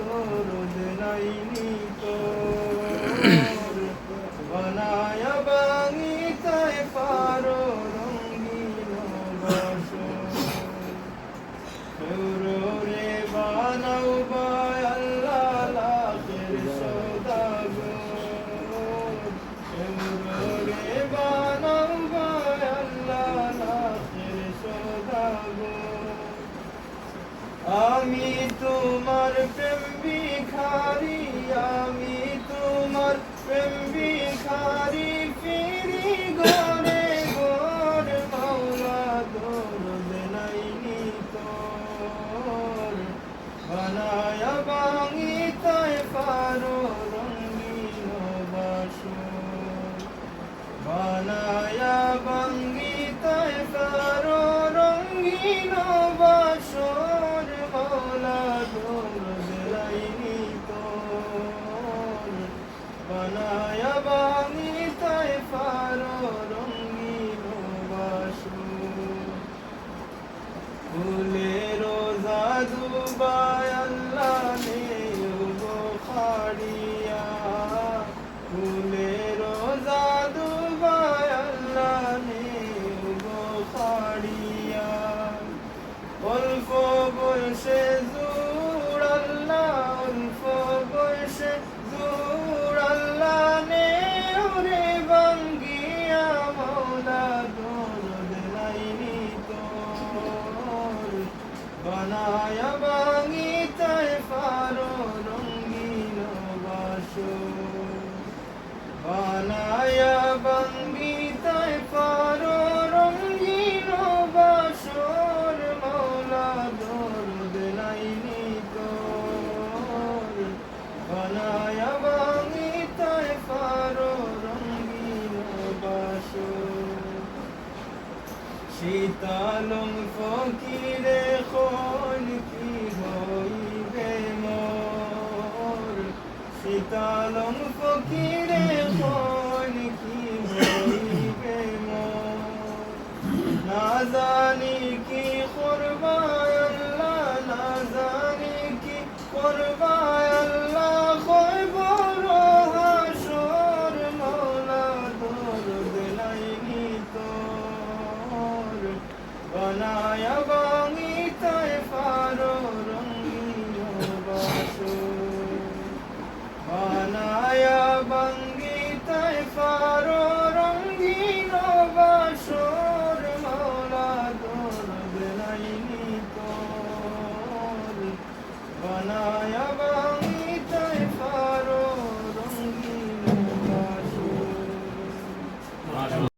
দরদ নাইনি তোর বানায়া বাঙিতায় পারো রঙিন বাসর রে বানাও বায় আল্লাহ লাখের সওদাগর রে বানাও বায় আল্লাহ লাখের সওদাগর আমি তোমার প্রেম ভিখারি আমি তোমার প্রেম ভিখারি ফিরি গরে গোর মাওলা দরদ নাইনি তোর বানায়া বাঙিতায় পারো রঙিন বাসর বানায়া বাঙিতায় পারো রঙিন বাসর মাওলা দরদ নাইনি তোর বানায়া বাঙিতায় পারো রঙিন বাসর ফুলের জাদু বায় আল্লাহ নেব খাড়িয়া ফুলের জাদু বায় আল্লাহ নেব খাড়িয়া অল্প বয়সে জোর আল্লাহ অল্প বয়সে জোর আল্লাহ নেওরে বাঙ্গিয়া মাওলা দরদ নাইনি তোর বানায়া বাঙিতায় পারো রঙিন বাসর বানায়া বাঙিতায় পারো রঙিন বাসর মাওলা দরদ নাইনি তোর বানায়া বাঙিতায় পারো রঙিন বাসর শীতলং ফকিরে কোন কি হইবে মোর শীতলং ফকিরে কোন কি হইবে মোর না জানি কি করবা আল্লাহ না জানি কি করবা আল্লাহ হইব হাসর মাওলা দরদ নাইনি তোর বানায়া বাঙিতায় পারো রঙিন বাসর বানায়া বাঙিতায় পারো রঙিন বাসর মাওলা দরদ নাইনি তোর বানায়া